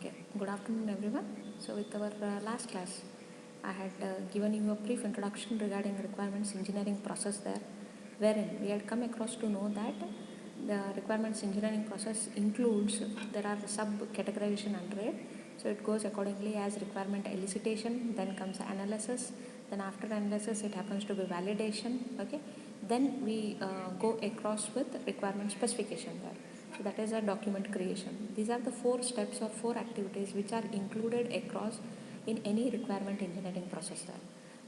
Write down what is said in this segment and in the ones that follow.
Okay, good afternoon everyone. So with our last class, I had given you a brief introduction regarding requirements engineering process there, wherein we had come across to know that the requirements engineering process includes, there are sub-categorization under it. So it goes accordingly as requirement elicitation, then comes analysis, then after analysis it happens to be validation, okay. Then we go across with requirement specification there. So that is a document creation. These are the 4 steps or 4 activities which are included across in any requirement engineering process there.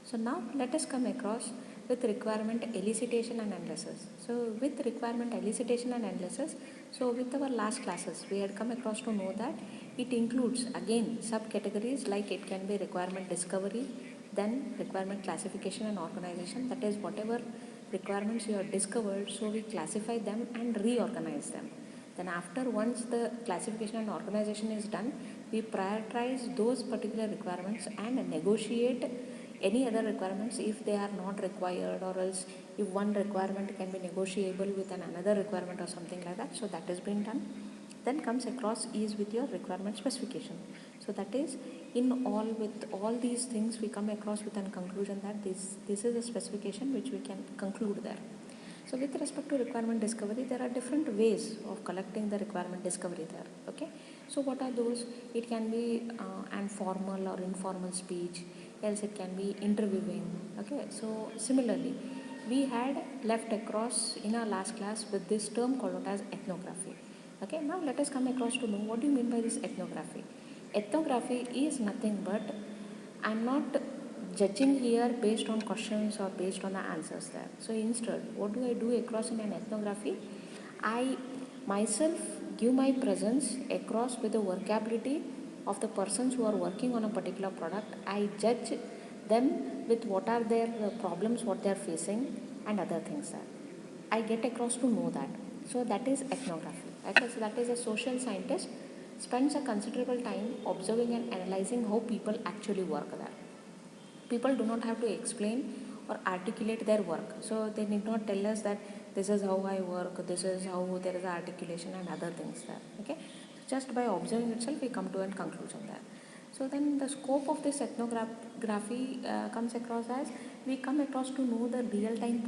So now let us come across with requirement elicitation and analysis. So with requirement elicitation and analysis, so with our last classes we had come across to know that it includes again subcategories, like it can be requirement discovery, then requirement classification and organization, that is whatever requirements you have discovered, so we classify them and reorganize them. Then after, once the classification and organization is done, we prioritize those particular requirements and negotiate any other requirements if they are not required, or else if one requirement can be negotiable with another requirement or something like that. So that has been done. Then comes across is with your requirement specification. So that is in all, with all these things we come across with a conclusion that this is a specification which we can conclude there. So with respect to requirement discovery, there are different ways of collecting the requirement discovery there, okay. So what are those? It can be an formal or informal speech, else it can be interviewing, okay. So similarly, we had left across in our last class with this term called as ethnography, okay. Now let us come across to know what do you mean by this ethnography. Ethnography is nothing but, I'm not judging here based on questions or based on the answers there. So instead, what do I do across in an ethnography? I myself give my presence across with the vocabulary of the persons who are working on a particular product. I judge them with what are their problems, what they are facing, and other things there. I get across to know that. So that is ethnography. Okay, so that is a social scientist spends a considerable time observing and analyzing how people actually work there. People do not have to explain or articulate their work. So they need not tell us that this is how I work, this is how there is articulation and other things there. Okay. So just by observing itself we come to a conclusion there. So then the scope of this ethnography comes across as, we come across to know the real-time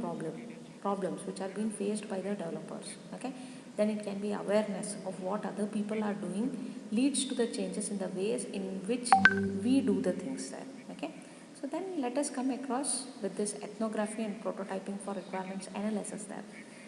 problems which are being faced by the developers. Okay. Then it can be awareness of what other people are doing leads to the changes in the ways in which we do the things there. Okay. So then let us come across with this ethnography and prototyping for requirements analysis there.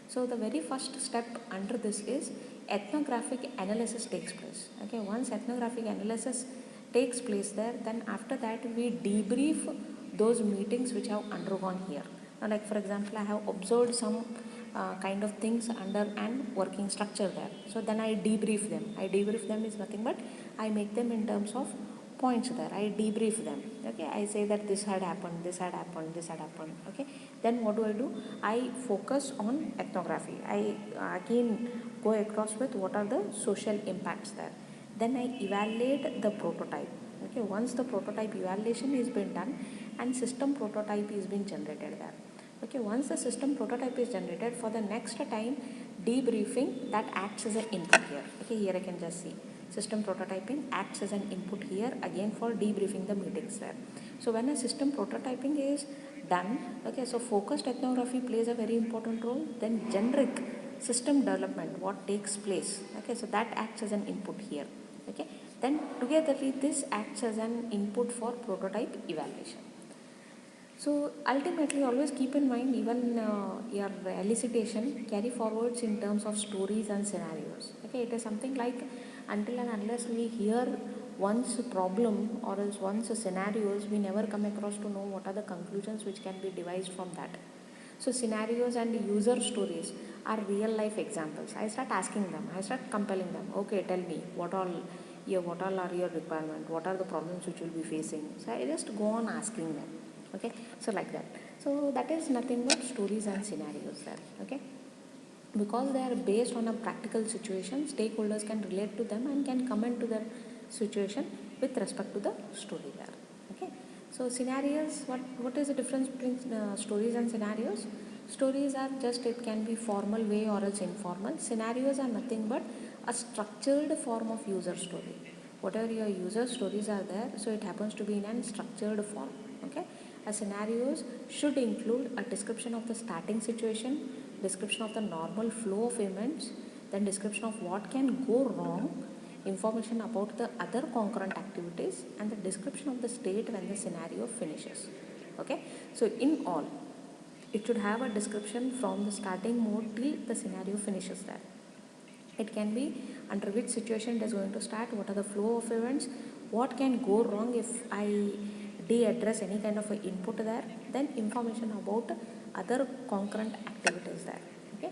So the very first step under this is ethnographic analysis takes place. Okay, once ethnographic analysis takes place there, then after that we debrief those meetings which have undergone here. Now, like for example, I have observed some kind of things under an working structure there. So then I debrief them. I debrief them is nothing but I make them in terms of points there. I debrief them. Okay, I say that this had happened, this had happened, this had happened. Okay, then what do? I focus on ethnography. I again go across with what are the social impacts there. Then I evaluate the prototype. Okay, once the prototype evaluation is been done and system prototype is being generated there. Okay, once the system prototype is generated, for the next time debriefing that acts as an input here. Okay, here I can just see system prototyping acts as an input here again for debriefing the meetings there. So when a system prototyping is done, okay, so focused ethnography plays a very important role. Then generic system development, what takes place, okay, so that acts as an input here. Okay, then togetherly this acts as an input for prototype evaluation. So ultimately always keep in mind, even your elicitation carry forwards in terms of stories and scenarios. Okay, it is something like until and unless we hear once a problem or else once a scenarios, we never come across to know what are the conclusions which can be devised from that. So scenarios and user stories are real life examples. I start asking them, I start compelling them. Okay, tell me what all are your requirement, what are the problems which you will be facing. So I just go on asking them. Okay, so like that. So that is nothing but stories and scenarios there. Okay, because they are based on a practical situation, stakeholders can relate to them and can comment to their situation with respect to the story there. Okay, so scenarios, what is the difference between stories and scenarios? Stories are just, it can be formal way or else informal. Scenarios are nothing but a structured form of user story. whatever your user stories are there, so it happens to be in a structured form. Okay, scenarios should include a description of the starting situation, description of the normal flow of events, then description of what can go wrong, information about the other concurrent activities, and the description of the state when the scenario finishes. Okay, so in all, it should have a description from the starting mode till the scenario finishes there. It can be under which situation it is going to start, what are the flow of events, what can go wrong if I de-address any kind of a input there, then information about other concurrent activities there. Okay,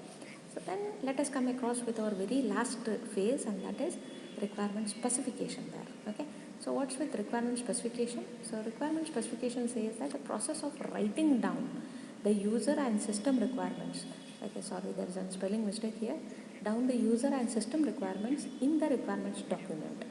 so then let us come across with our very last phase, and that is requirement specification there. Okay, so what's with requirement specification? So requirement specification says that the process of writing down the user and system requirements, okay, sorry, there is a spelling mistake here, down the user and system requirements in the requirements document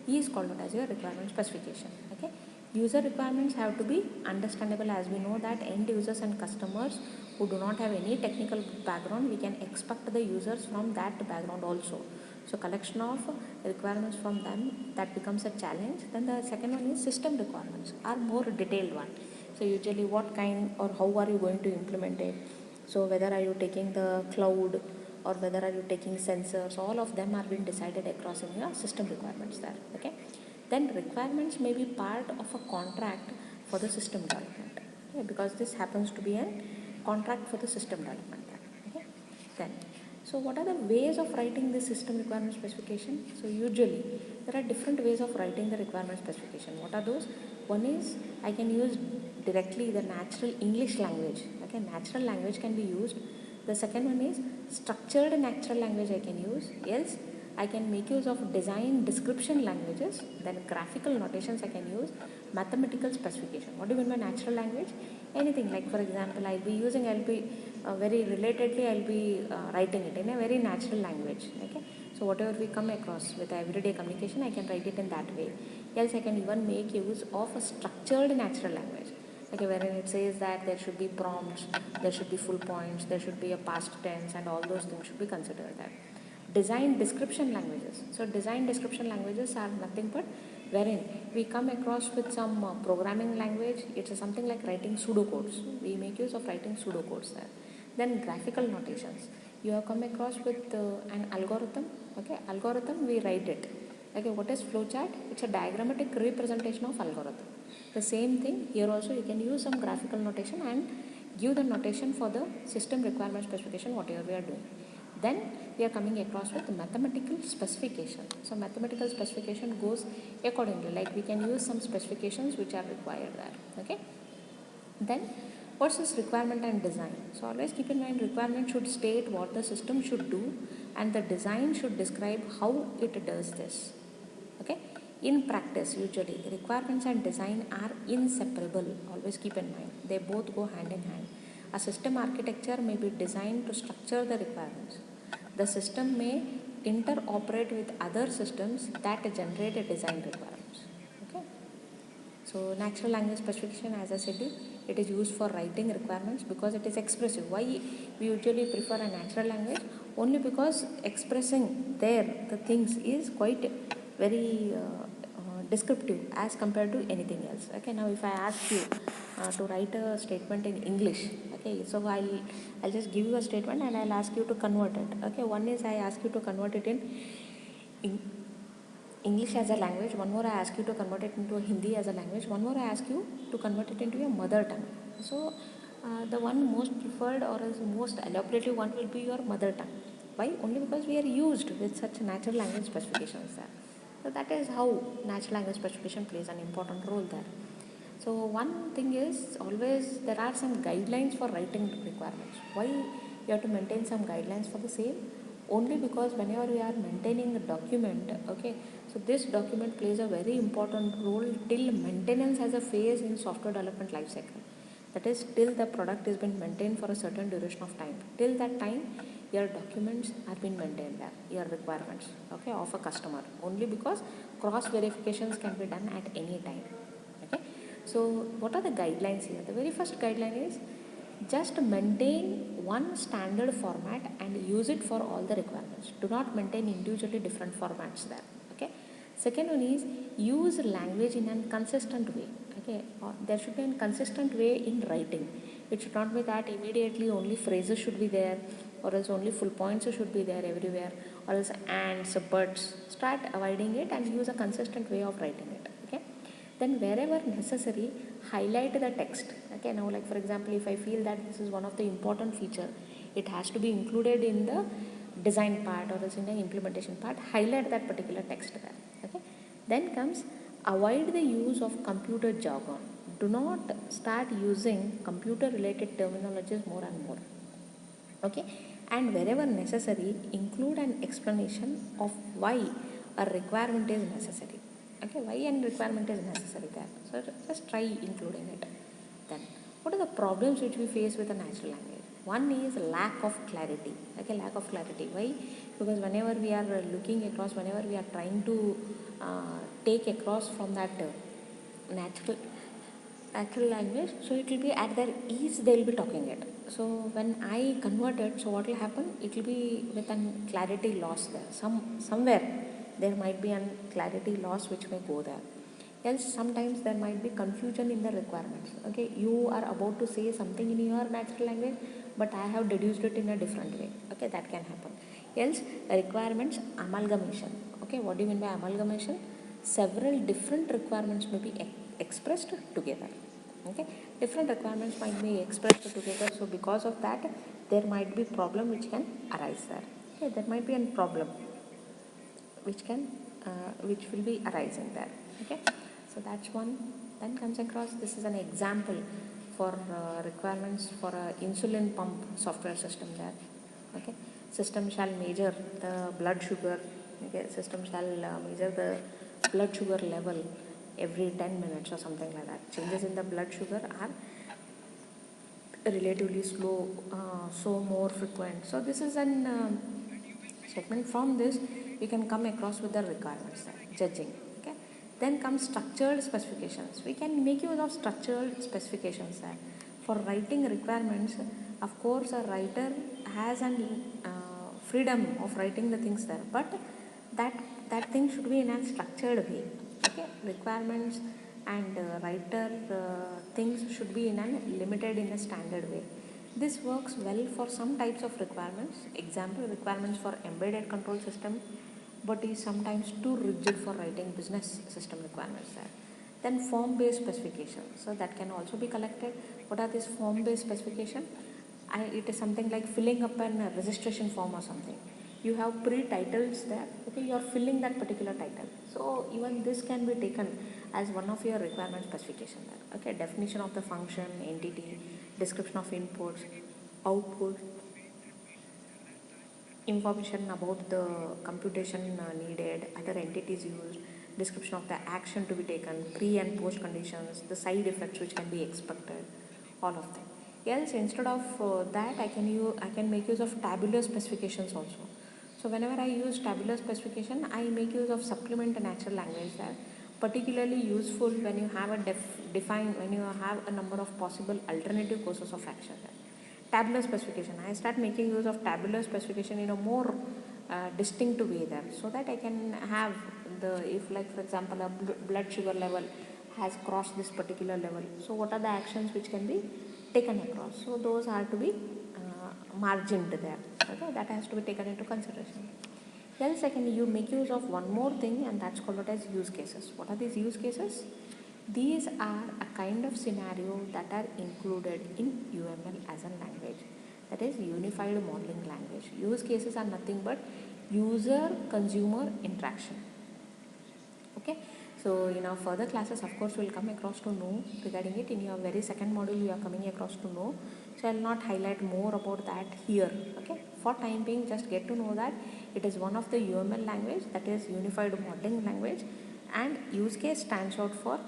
is called out as your requirement specification. Okay, user requirements have to be understandable, as we know that end users and customers who do not have any technical background, we can expect the users from that background also. So collection of requirements from them, that becomes a challenge. Then the second one is system requirements, are more detailed one. So usually what kind or how are you going to implement it? So whether are you taking the cloud or whether are you taking sensors, all of them are being decided across in your system requirements there. Okay, then requirements may be part of a contract for the system development, okay, because this happens to be a contract for the system development there. Okay, then so what are the ways of writing the system requirement specification? So usually there are different ways of writing the requirement specification. What are those? One is I can use directly the natural English language. Okay, natural language can be used. The second one is structured natural language I can use. Else I can make use of design description languages. Then graphical notations I can use. Mathematical specification. What do you mean by natural language? Anything, like for example I'll be very relatedly I'll be writing it in a very natural language. Okay, so whatever we come across with everyday communication, I can write it in that way. Else I can even make use of a structured natural language, okay, wherein it says that there should be prompts, there should be full points, there should be a past tense, and all those things should be considered there. Design description languages. So design description languages are nothing but wherein we come across with some programming language. It's something like writing pseudocodes. We make use of writing pseudocodes there. Then graphical notations. You have come across with an algorithm. Okay, algorithm, we write it. Okay, what is flowchart? It's a diagrammatic representation of algorithm. The same thing here also, you can use some graphical notation and give the notation for the system requirement specification, whatever we are doing. Then we are coming across with mathematical specification. So mathematical specification goes accordingly, like we can use some specifications which are required there. Okay, then what's this requirement and design? So always keep in mind, requirement should state what the system should do and the design should describe how it does this. Okay, in practice usually requirements and design are inseparable. Always keep in mind, they both go hand in hand. A system architecture may be designed to structure the requirements. The system may interoperate with other systems that generate a design requirements. Okay, so natural language specification, as I said, it is used for writing requirements because it is expressive. Why we usually prefer a natural language? Only because expressing there the things is quite very descriptive as compared to anything else. Okay, now if I ask you to write a statement in English, okay, so I'll just give you a statement and I'll ask you to convert it. Okay, one is I ask you to convert it in English as a language, one more I ask you to convert it into Hindi as a language, one more I ask you to convert it into your mother tongue. So the one most preferred or as most elaborative one will be your mother tongue. Why? Only because we are used with such natural language specifications there. So that is how natural language specification plays an important role there. So one thing is, always there are some guidelines for writing requirements. Why you have to maintain some guidelines for the same? Only because whenever we are maintaining a document, okay, so this document plays a very important role till maintenance as a phase in software development lifecycle. That is, till the product has been maintained for a certain duration of time. Till that time, your documents are being maintained there, your requirements, okay, of a customer. Only because cross verifications can be done at any time. Okay, so what are the guidelines here? The very first guideline is just maintain one standard format and use it for all the requirements. Do not maintain individually different formats there. Okay. Second one is use language in a consistent way. Okay, or there should be a consistent way in writing. It should not be that immediately only phrases should be there, or else only full points should be there everywhere, or else ands, buts. Start avoiding it and use a consistent way of writing it. Okay, then wherever necessary, highlight the text. Okay, now like for example, if I feel that this is one of the important feature, it has to be included in the design part or else in the implementation part, highlight that particular text there. Okay, then comes avoid the use of computer jargon. Do not start using computer related terminologies more and more. Okay, and wherever necessary, include an explanation of why a requirement is necessary. Okay, why and requirement is necessary there. So just try including it. Then what are the problems which we face with a natural language? One is lack of clarity. Okay, lack of clarity. Why? Because whenever we are looking across, whenever we are trying to take across from that natural language, so it will be at their ease they will be talking it. So when I convert it, so what will happen? It will be with a clarity loss there. Somewhere there might be a clarity loss which may go there. Else sometimes there might be confusion in the requirements. Okay, you are about to say something in your natural language, but I have deduced it in a different way. Okay, that can happen. Else requirements amalgamation. Okay, what do you mean by amalgamation? Several different requirements may be expressed together. Okay, different requirements might be expressed together, so because of that there might be problem which can arise there. Okay, there might be a problem which will be arising there. Okay, so that's one. Then comes across, this is an example for requirements for a insulin pump software system there. Okay, system shall measure the blood sugar. Okay, system shall measure the blood sugar level every 10 minutes or something like that. Changes in the blood sugar are relatively slow, so more frequent. So this is an statement. From this we can come across with the requirements there, judging. Okay, then comes structured specifications. We can make use of structured specifications there. For writing requirements, of course a writer has an freedom of writing the things there, but that thing should be in a structured way. Okay, requirements and writer things should be limited in a standard way. This works well for some types of requirements. Example, requirements for embedded control system, but is sometimes too rigid for writing business system requirements there. Then form-based specifications. So that can also be collected. What are these form-based specification? It is something like filling up a registration form or something. You have pre-titles there. Okay, you are filling that particular title. So even this can be taken as one of your requirement specification there. Okay, definition of the function, entity, description of inputs, output, information about the computation needed, other entities used, description of the action to be taken, pre and post conditions, the side effects which can be expected, all of them. Else instead of that I can make use of tabular specifications also. So whenever I use tabular specification, I make use of supplement natural language there. Particularly useful when you have when you have a number of possible alternative courses of action there. Tabular specification, I start making use of tabular specification in a more distinct way there, so that I can have if like for example a blood sugar level has crossed this particular level, so what are the actions which can be taken across, so those are to be margined there. Okay, that has to be taken into consideration. Then second, you make use of one more thing, and that's called as use cases. What are these use cases? These are a kind of scenario that are included in UML as a language, that is unified modeling language. Use cases are nothing but user-consumer interaction. Okay, so in our further classes, of course, we'll come across to know regarding it. In your very second module, you are coming across to know. So I'll not highlight more about that here. Okay, for time being, just get to know that it is one of the UML language, that is unified modeling language, and use case stands out for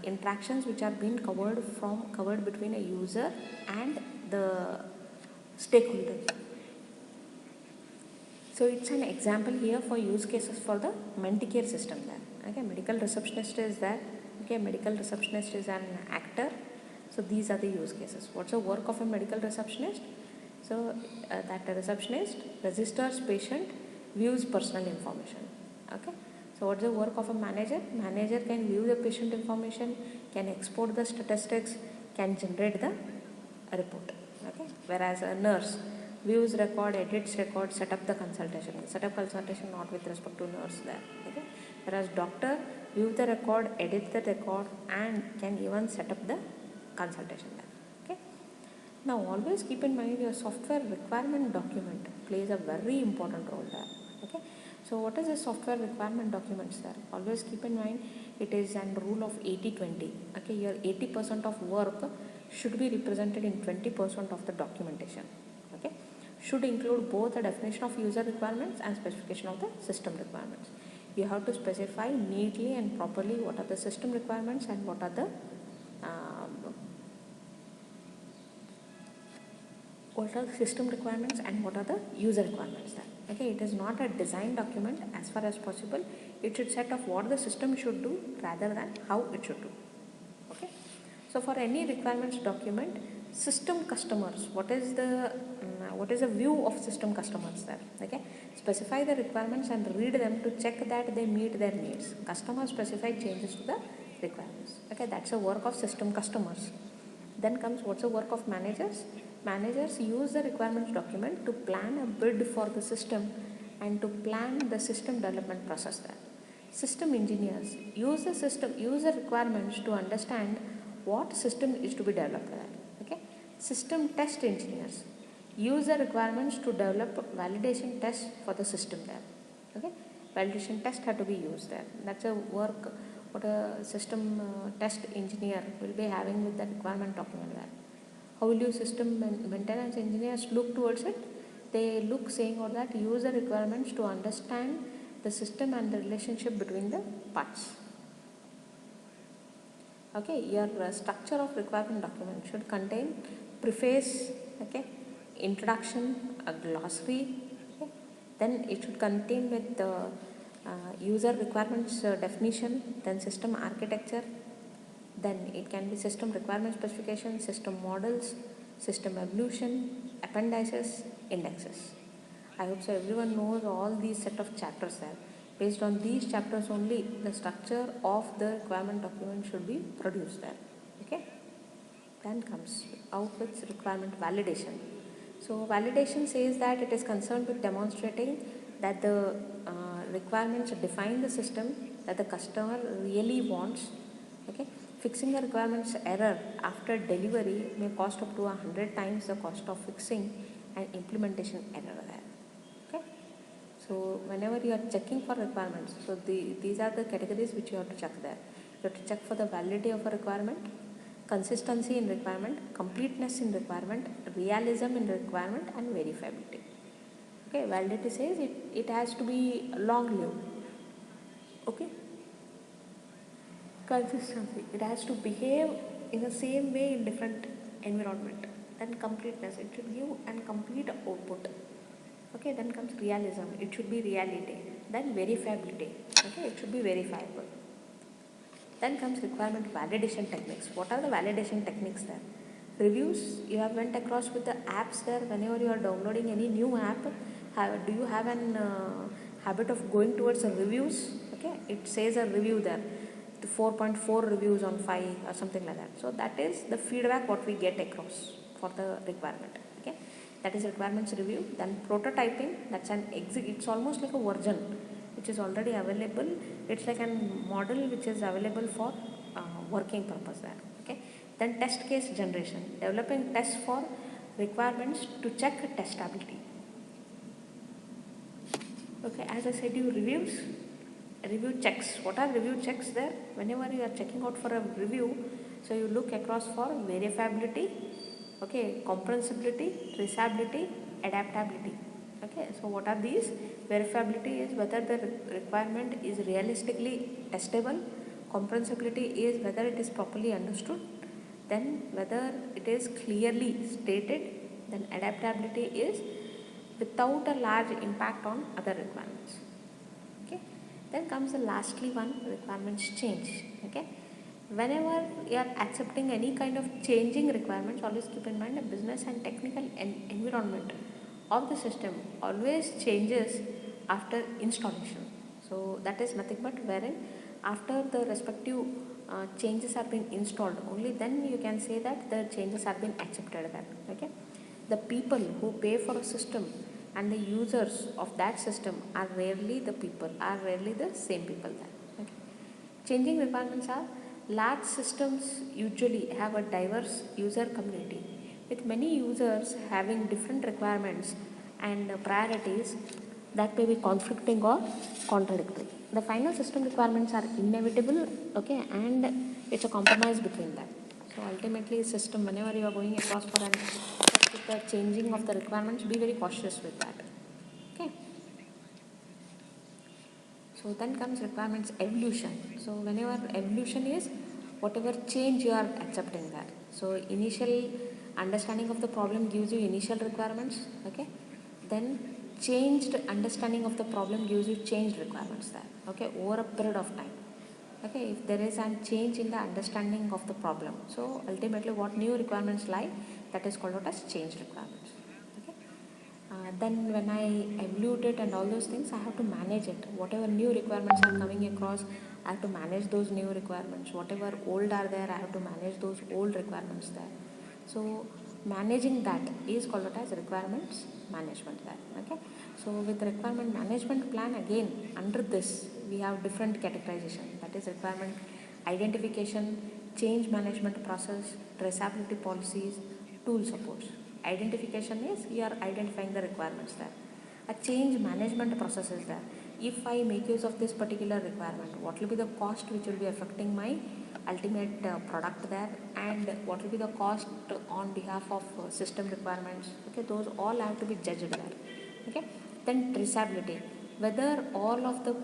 interactions which are being covered between a user and the stakeholders. So it's an example here for use cases for the Mentcare system there. Okay, medical receptionist is there. Okay, medical receptionist is an actor. So these are the use cases. What's the work of a medical receptionist? So that a receptionist registers patient, views personal information. Okay, So what's the work of a manager? Manager can view the patient information, can export the statistics, can generate the report. Okay. Whereas a nurse views record, edits record, set up the consultation. Set up consultation not with respect to nurse there. Okay. Whereas doctor view the record, edit the record, and can even set up the consultation there. Okay. Now always keep in mind your software requirement document plays a very important role there. Okay. So what is the software requirement documents there? Always keep in mind it is a rule of 80-20. Okay. Your 80% of work should be represented in 20% of the documentation. Okay. Should include both the definition of user requirements and specification of the system requirements. You have to specify neatly and properly what are the system requirements and what are the system requirements and what are the user requirements there. Okay, it is not a design document. As far as possible, it should set of what the system should do rather than how it should do. Okay, so for any requirements document, system customers, what is the view of system customers there? Okay, specify the requirements and read them to check that they meet their needs. Customers specify changes to the requirements. Okay, that's the work of system customers. Then comes what's the work of managers? Managers use the requirements document to plan a bid for the system and to plan the system development process there. System engineers use the requirements to understand what system is to be developed there. Okay. System test engineers use the requirements to develop validation tests for the system there. Okay. Validation tests have to be used there. That's a work what a system test engineer will be having with the requirement document there. How will you system maintenance engineers look towards it? They look saying or that use the requirements to understand the system and the relationship between the parts. Okay, your structure of requirement document should contain preface, okay, introduction, a glossary, okay. Then it should contain with the user requirements definition, then system architecture, then it can be system requirement specification, system models, system evolution, appendices, indexes. I hope so everyone knows all these set of chapters there. Based on these chapters only, the structure of the requirement document should be produced there. Okay. Then comes out with requirement validation. So validation says that it is concerned with demonstrating that the requirements define the system that the customer really wants. Okay. Fixing the requirements error after delivery may cost up to 100 times the cost of fixing an implementation error there. Okay. So whenever you are checking for requirements, so these are the categories which you have to check there. You have to check for the validity of a requirement, consistency in requirement, completeness in requirement, realism in requirement, and verifiability. Okay, validity says it has to be long lived. Okay. Consistency, it has to behave in the same way in different environment. Then completeness, it should give and complete output. Okay, then comes realism, it should be reality. Then verifiability, okay, it should be verifiable. Then comes requirement validation techniques. What are the validation techniques there? Reviews, you have went across with the apps there. Whenever you are downloading any new app, do you have an habit of going towards the reviews? Okay, it says a review there, the 4.4 reviews on 5 or something like that. So that is the feedback what we get across for the requirement. Okay, that is requirements review. Then prototyping, that's it's almost like a version which is already available. It's like a model which is available for working purpose there. Okay. Then test case generation, developing tests for requirements to check testability. Okay, as I said, you review checks. What are review checks there? Whenever you are checking out for a review, so you look across for verifiability, okay, comprehensibility, traceability, adaptability. Okay, so what are these? Verifiability is whether the requirement is realistically testable. Comprehensibility is whether it is properly understood. Then whether it is clearly stated. Then adaptability is without a large impact on other requirements. Okay. Then comes the lastly one, requirements change. Okay. Whenever you are accepting any kind of changing requirements, always keep in mind the business and technical environment of the system always changes after installation. So that is nothing but wherein after the respective changes have been installed, only then you can say that the changes have been accepted there. Okay, the people who pay for a system and the users of that system are rarely the people, are rarely the same people there. Okay. Changing requirements are large systems usually have a diverse user community with many users having different requirements and priorities that may be conflicting or contradictory. The final system requirements are inevitable, okay, and it's a compromise between that. So ultimately, system, whenever you are going across for an with the changing of the requirements, be very cautious with that. Okay. So then comes requirements evolution. So whenever evolution is whatever change you are accepting that. So initial understanding of the problem gives you initial requirements. Okay. Then changed understanding of the problem gives you changed requirements there. Okay. Over a period of time. Okay. If there is a change in the understanding of the problem, so ultimately what new requirements lie, that is called out as changed requirements. Then when I evaluate it and all those things, I have to manage it. Whatever new requirements are coming across, I have to manage those new requirements. Whatever old are there, I have to manage those old requirements there. So managing that is called out as requirements management there. Okay. So with requirement management plan, again under this we have different categorization. That is requirement identification, change management process, traceability policies, tool supports. Identification is you are identifying the requirements there. A change management process is there. If I make use of this particular requirement, what will be the cost which will be affecting my ultimate product there, and what will be the cost on behalf of system requirements. Okay, those all have to be judged there. Okay, then traceability, whether all of the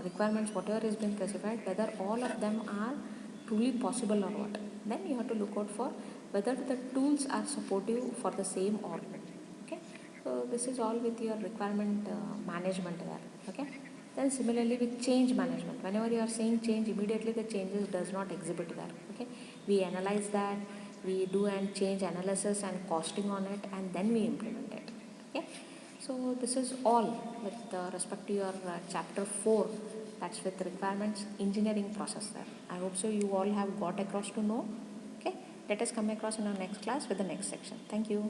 requirements whatever is being specified, whether all of them are truly possible or what. Then you have to look out for whether the tools are supportive for the same or not. Okay, so this is all with your requirement management there. Okay, then similarly with change management, whenever you are saying change, immediately the changes does not exhibit there. Okay, we analyze that, we do and change analysis and costing on it, and then we implement it. Okay, so this is all with respect to your chapter 4, that's with requirements engineering process there. I hope so you all have got across to know. Okay, let us come across in our next class with the next section. Thank you.